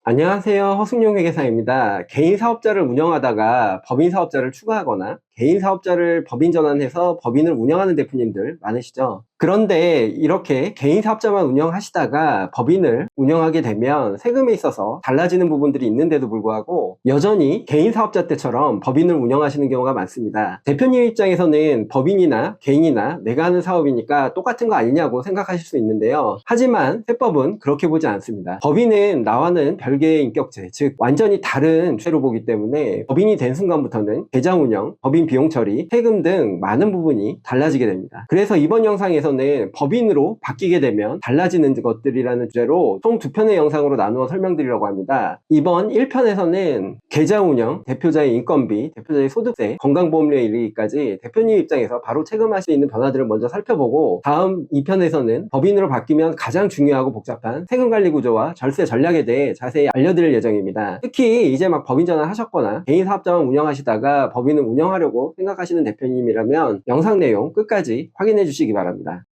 안녕하세요. 허승용 회계사입니다. 개인 사업자를 운영하다가 법인 사업자를 추가하거나 개인 사업자를 법인 전환해서 법인을 운영하는 대표님들 많으시죠? 그런데 이렇게 개인 사업자만 운영하시다가 법인을 운영하게 되면 세금에 있어서 달라지는 부분들이 있는데도 불구하고 여전히 개인 사업자 때처럼 법인을 운영하시는 경우가 많습니다. 대표님 입장에서는 법인이나 개인이나 내가 하는 사업이니까 똑같은 거 아니냐고 생각하실 수 있는데요. 하지만 세법은 그렇게 보지 않습니다. 법인은 나와는 별개의 인격체, 즉 완전히 다른 죄로 보기 때문에 법인이 된 순간부터는 계좌 운영, 법인 비용 처리, 세금 등 많은 부분이 달라지게 됩니다. 그래서 이번 영상에서는 법인으로 바뀌게 되면 달라지는 것들이라는 주제로 총 2편의 영상으로 나누어 설명드리려고 합니다. 이번 1편에서는 계좌 운영, 대표자의 인건비, 대표자의 소득세, 건강보험료에 이르기까지 대표님 입장에서 바로 체감할 수 있는 변화들을 먼저 살펴보고, 다음 2편에서는 법인으로 바뀌면 가장 중요하고 복잡한 세금관리 구조와 절세 전략에 대해 자세히 알려드릴 예정입니다. 특히 이제 막 법인 전환하셨거나 개인 사업자만 운영하시다가 법인을 운영하려고 생각하시는 대표님이라면 영상 내용 끝까지 확인해 주시기 바랍니다.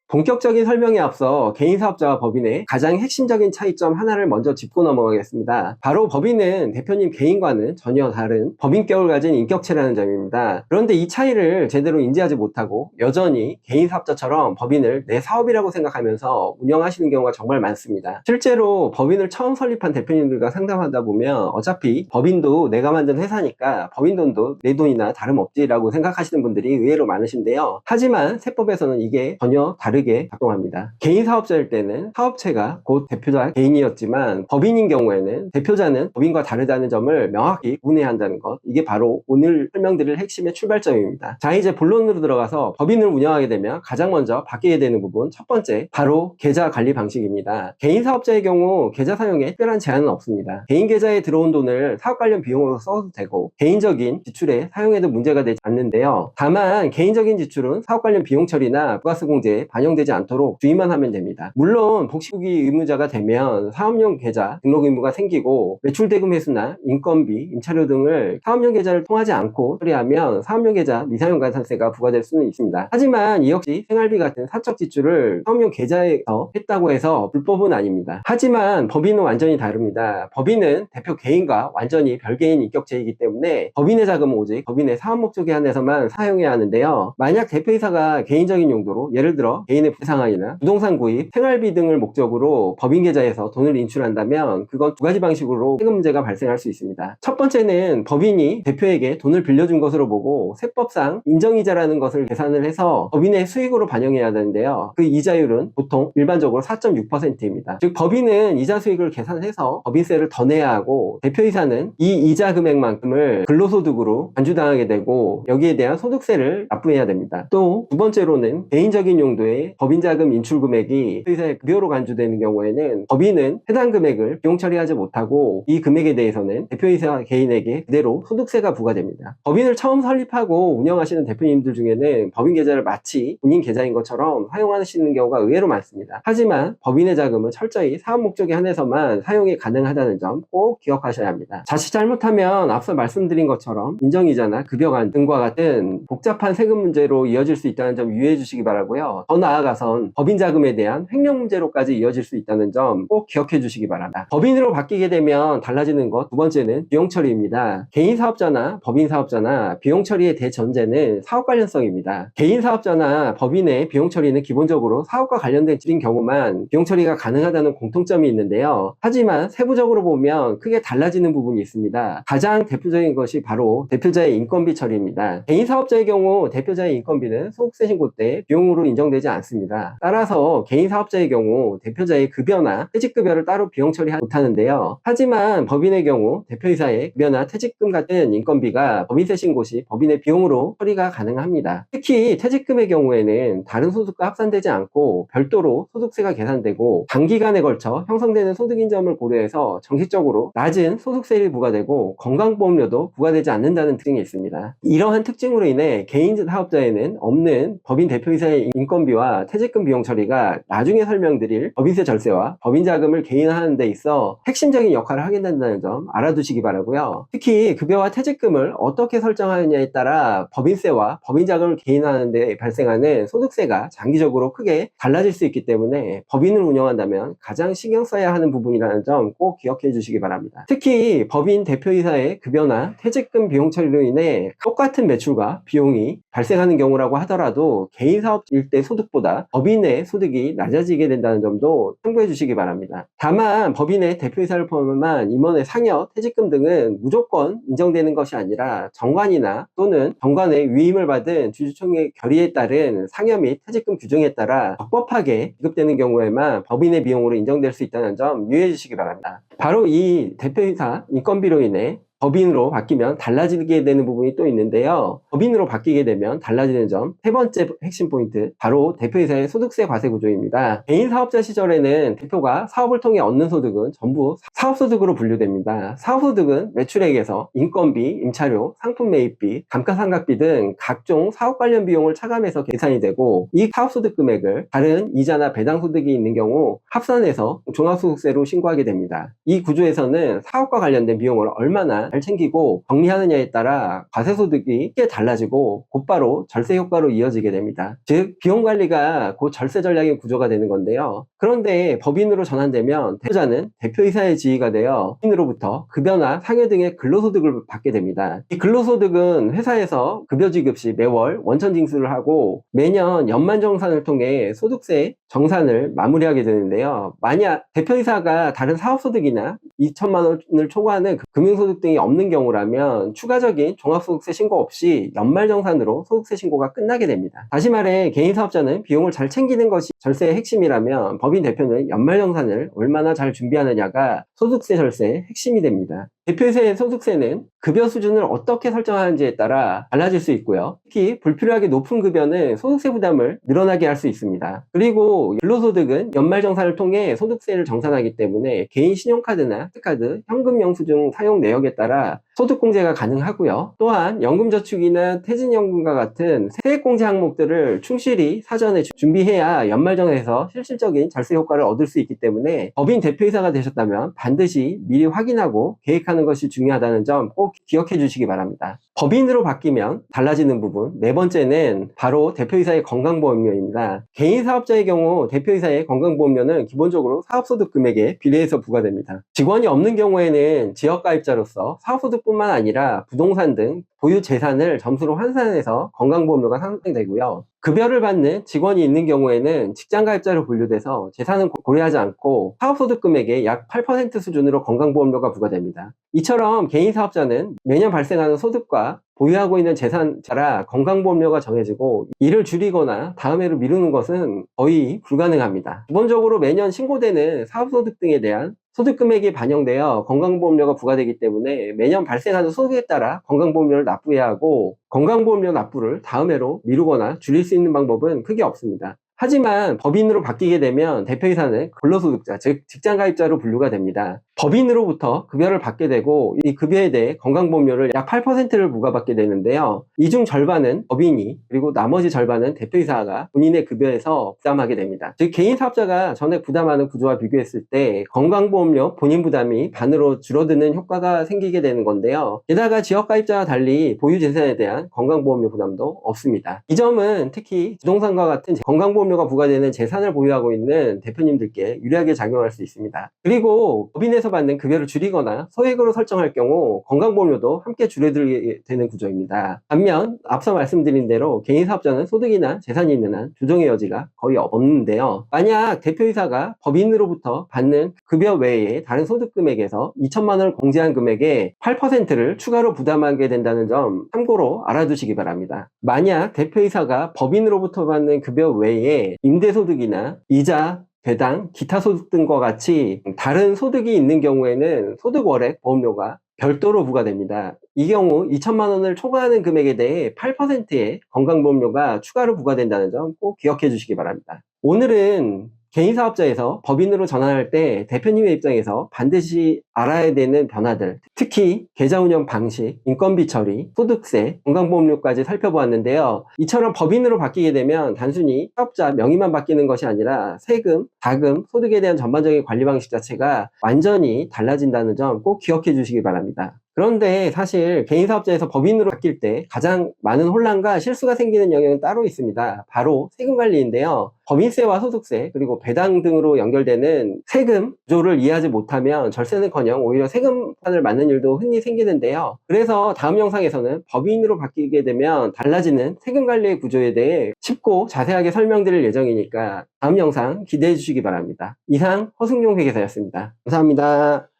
본격적인 설명에 앞서 개인 사업자와 법인의 가장 핵심적인 차이점 하나를 먼저 짚고 넘어가겠습니다. 바로 법인은 대표님 개인과는 전혀 다른 법인격을 가진 인격체라는 점입니다. 그런데 이 차이를 제대로 인지하지 못하고 여전히 개인 사업자처럼 법인을 내 사업이라고 생각하면서 운영하시는 경우가 정말 많습니다. 실제로 법인을 처음 설립한 대표님들과 상담하다 보면 어차피 법인도 내가 만든 회사니까 법인 돈도 내 돈이나 다름없지라고 생각하시는 분들이 의외로 많으신데요. 하지만 세법에서는 이게 전혀 다르게 작동합니다. 개인 사업자일 때는 사업체가 곧 대표자 개인이었지만 법인인 경우에는 대표자는 법인과 다르다는 점을 명확히 구분해야 한다는 것, 이게 바로 오늘 설명드릴 핵심의 출발점입니다. 자, 이제 본론으로 들어가서 법인을 운영하게 되면 가장 먼저 바뀌게 되는 부분, 첫 번째 바로 계좌 관리 방식입니다. 개인 사업자의 경우 계좌 사용에 특별한 제한은 없습니다. 개인 계좌에 들어온 돈을 사업 관련 비용으로 써도 되고 개인적인 지출에 사용해도 문제가 되지 않는데요. 다만 개인적인 지출은 사업 관련 비용 처리나 부가세 공제에 반영되지 않도록 주의만 하면 됩니다. 물론 복식후기 의무자가 되면 사업용 계좌 등록 의무가 생기고 매출대금 회수나 인건비, 임차료 등을 사업용 계좌를 통하지 않고 처리하면 사업용 계좌 미사용 가산세가 부과될 수는 있습니다. 하지만 이 역시 생활비 같은 사적 지출을 사업용 계좌에서 했다고 해서 불법은 아닙니다. 하지만 법인은 완전히 다릅니다. 법인은 대표 개인과 완전히 별개인 인격체이기 때문에 법인의 자금은 오직 법인의 사업 목적에 한해서만 사용해야 하는데요. 만약 대표이사가 개인적인 용도로, 예를 들어 개인의 부상환이나 부동산 구입, 생활비 등을 목적으로 법인 계좌에서 돈을 인출한다면 그건 두 가지 방식으로 세금 문제가 발생할 수 있습니다. 첫 번째는 법인이 대표에게 돈을 빌려준 것으로 보고 세법상 인정이자라는 것을 계산을 해서 법인의 수익으로 반영해야 되는데요. 그 이자율은 보통 일반적으로 4.6%입니다. 즉 법인은 이자 수익을 계산해서 법인세를 더 내야 하고 대표이사는 이 이자 금액만큼을 근로소득으로 간주당하게 되고 여기에 대한 소득세를 납부해야 됩니다. 또 두 번째로는 개인적인 용도의 법인자금 인출 금액이 대표이사의 급여로 간주되는 경우에는 법인은 해당 금액을 비용 처리하지 못하고 이 금액에 대해서는 대표이사 개인에게 그대로 소득세가 부과됩니다. 법인을 처음 설립하고 운영하시는 대표님들 중에는 법인 계좌를 마치 본인 계좌인 것처럼 사용하시는 경우가 의외로 많습니다. 하지만 법인의 자금은 철저히 사업 목적에 한해서만 사용이 가능하다는 점 꼭 기억하셔야 합니다. 자칫 잘못하면 앞서 말씀드린 것처럼 인정이자나 급여관 등과 같은 복잡한 세금 문제로 이어질 수 있다는 점 유의해 주시기 바라고요. 더 나아가선 법인 자금에 대한 횡령 문제로까지 이어질 수 있다는 점 꼭 기억해 주시기 바랍니다. 법인으로 바뀌게 되면 달라지는 것 두 번째는 비용 처리입니다. 개인 사업자나 법인 사업자나 비용 처리의 대전제는 사업 관련성입니다. 개인 사업자나 법인의 비용 처리는 기본적으로 사업과 관련된 일인 경우만 비용 처리가 가능하다는 공통점이 있는데요. 하지만 세부적으로 보면 크게 달라지는 부분이 있습니다. 가장 대표적인 것이 바로 대표자의 인건비 처리입니다. 개인 사업자의 경우 대표자의 인건비는 소득세 신고 때 비용으로 인정되지 않습니다. 따라서 개인 사업자의 경우 대표자의 급여나 퇴직급여를 따로 비용 처리하지 못하는데요. 하지만 법인의 경우 대표이사의 급여나 퇴직금 같은 인건비가 법인세 신고 시 법인의 비용으로 처리가 가능합니다. 특히 퇴직금의 경우에는 다른 소득과 합산되지 않고 별도로 소득세가 계산되고 단기간에 걸쳐 형성되는 소득인 점을 고려해서 정식적으로 낮은 소득세율이 부과되고 건강보험료도 부과되지 않는다는 특징이 있습니다. 이러한 특징으로 인해 개인 사업자에는 없는 법인 대표이사의 인건비와 대표이사와 퇴직금 비용 처리가 나중에 설명드릴 법인세 절세와 법인자금을 개인화하는 데 있어 핵심적인 역할을 하게 된다는 점 알아두시기 바라고요. 특히 급여와 퇴직금을 어떻게 설정하느냐에 따라 법인세와 법인자금을 개인화하는 데 발생하는 소득세가 장기적으로 크게 달라질 수 있기 때문에 법인을 운영한다면 가장 신경 써야 하는 부분이라는 점 꼭 기억해 주시기 바랍니다. 특히 법인 대표이사의 급여나 퇴직금 비용 처리로 인해 똑같은 매출과 비용이 발생하는 경우라고 하더라도 개인사업일 때 소득보다 법인의 소득이 낮아지게 된다는 점도 참고해 주시기 바랍니다. 다만 법인의 대표이사를 포함한 임원의 상여, 퇴직금 등은 무조건 인정되는 것이 아니라 정관이나 또는 정관의 위임을 받은 주주총회 결의에 따른 상여 및 퇴직금 규정에 따라 적법하게 지급되는 경우에만 법인의 비용으로 인정될 수 있다는 점 유의해 주시기 바랍니다. 바로 이 대표이사 인건비로 인해 법인으로 바뀌면 달라지게 되는 부분이 또 있는데요. 법인으로 바뀌게 되면 달라지는 점, 세 번째 핵심 포인트, 바로 대표이사의 소득세 과세 구조입니다. 개인 사업자 시절에는 대표가 사업을 통해 얻는 소득은 전부 사업소득으로 분류됩니다. 사업소득은 매출액에서 인건비, 임차료, 상품 매입비, 감가상각비 등 각종 사업 관련 비용을 차감해서 계산이 되고, 이 사업소득 금액을 다른 이자나 배당소득이 있는 경우 합산해서 종합소득세로 신고하게 됩니다. 이 구조에서는 사업과 관련된 비용을 얼마나 잘 챙기고 정리하느냐에 따라 과세소득이 크게 달라지고 곧바로 절세 효과로 이어지게 됩니다. 즉 비용관리가 곧 절세 전략의 구조가 되는 건데요. 그런데 법인으로 전환되면 대표자는 대표이사의 지위가 되어 법인으로부터 급여나 상여 등의 근로소득을 받게 됩니다. 이 근로소득은 회사에서 급여 지급 시 매월 원천 징수를 하고 매년 연말정산을 통해 소득세 정산을 마무리하게 되는데요. 만약 대표이사가 다른 사업소득이나 2천만 원을 초과하는 금융소득 등이 없는 경우라면 추가적인 종합소득세 신고 없이 연말정산으로 소득세 신고가 끝나게 됩니다. 다시 말해 개인사업자는 비용을 잘 챙기는 것이 절세의 핵심이라면 법인 대표는 연말정산을 얼마나 잘 준비하느냐가 소득세 절세의 핵심이 됩니다. 대표이사의 소득세는 급여 수준을 어떻게 설정하는지에 따라 달라질 수 있고요. 특히 불필요하게 높은 급여는 소득세 부담을 늘어나게 할 수 있습니다. 그리고 근로소득은 연말정산을 통해 소득세를 정산하기 때문에 개인 신용카드나 카드, 현금 영수증 사용 내역에 따라 소득공제가 가능하고요. 또한 연금저축이나 퇴직연금과 같은 세액공제 항목들을 충실히 사전에 준비해야 연말정산에서 실질적인 절세 효과를 얻을 수 있기 때문에 법인 대표이사가 되셨다면 반드시 미리 확인하고 계획하는 것이 중요하다는 점 꼭 기억해 주시기 바랍니다. 법인으로 바뀌면 달라지는 부분, 네 번째는 바로 대표이사의 건강보험료입니다. 개인사업자의 경우 대표이사의 건강보험료는 기본적으로 사업소득 금액에 비례해서 부과됩니다. 직원이 없는 경우에는 지역가입자로서 사업소득뿐만 아니라 부동산 등 보유 재산을 점수로 환산해서 건강보험료가 산정되고요. 급여를 받는 직원이 있는 경우에는 직장가입자로 분류돼서 재산은 고려하지 않고 사업소득 금액의 약 8% 수준으로 건강보험료가 부과됩니다. 이처럼 개인사업자는 매년 발생하는 소득과 보유하고 있는 재산 따라 건강보험료가 정해지고 이를 줄이거나 다음 해로 미루는 것은 거의 불가능합니다. 기본적으로 매년 신고되는 사업소득 등에 대한 소득 금액이 반영되어 건강보험료가 부과되기 때문에 매년 발생하는 소득에 따라 건강보험료를 납부해야 하고 건강보험료 납부를 다음 해로 미루거나 줄일 수 있는 방법은 크게 없습니다. 하지만 법인으로 바뀌게 되면 대표이사는 근로소득자, 즉 직장가입자로 분류가 됩니다. 법인으로부터 급여를 받게 되고 이 급여에 대해 건강보험료를 약 8%를 부과받게 되는데요. 이 중 절반은 법인이 그리고 나머지 절반은 대표이사가 본인의 급여에서 부담하게 됩니다. 즉 개인사업자가 전액 부담하는 구조와 비교했을 때 건강보험료 본인 부담이 반으로 줄어드는 효과가 생기게 되는 건데요. 게다가 지역가입자와 달리 보유재산에 대한 건강보험료 부담도 없습니다. 이 점은 특히 부동산과 같은 건강보험료가 부과되는 재산을 보유하고 있는 대표님들께 유리하게 작용할 수 있습니다. 그리고 법인에서 받는 급여를 줄이거나 소액으로 설정할 경우 건강보험료도 함께 줄어들게 되는 구조입니다. 반면 앞서 말씀드린 대로 개인사업자는 소득이나 재산이 있는 한 조정의 여지가 거의 없는데요. 만약 대표이사가 법인으로부터 받는 급여 외에 다른 소득 금액에서 2천만 원을 공제한 금액의 8%를 추가로 부담하게 된다는 점 참고로 알아두시기 바랍니다. 만약 대표이사가 법인으로부터 받는 급여 외에 임대소득이나 이자, 배당, 기타 소득 등과 같이 다른 소득이 있는 경우에는 소득월액 보험료가 별도로 부과됩니다. 이 경우 2천만 원을 초과하는 금액에 대해 8%의 건강보험료가 추가로 부과된다는 점 꼭 기억해 주시기 바랍니다. 오늘은 개인사업자에서 법인으로 전환할 때 대표님의 입장에서 반드시 알아야 되는 변화들, 특히 계좌운영 방식, 인건비 처리, 소득세, 건강보험료까지 살펴보았는데요. 이처럼 법인으로 바뀌게 되면 단순히 사업자 명의만 바뀌는 것이 아니라 세금, 자금, 소득에 대한 전반적인 관리 방식 자체가 완전히 달라진다는 점 꼭 기억해 주시기 바랍니다. 그런데 사실 개인사업자에서 법인으로 바뀔 때 가장 많은 혼란과 실수가 생기는 영역은 따로 있습니다. 바로 세금 관리인데요. 법인세와 소득세 그리고 배당 등으로 연결되는 세금 구조를 이해하지 못하면 절세는커녕 오히려 세금판을 맞는 일도 흔히 생기는데요. 그래서 다음 영상에서는 법인으로 바뀌게 되면 달라지는 세금 관리의 구조에 대해 쉽고 자세하게 설명드릴 예정이니까 다음 영상 기대해 주시기 바랍니다. 이상 허승용 회계사였습니다. 감사합니다.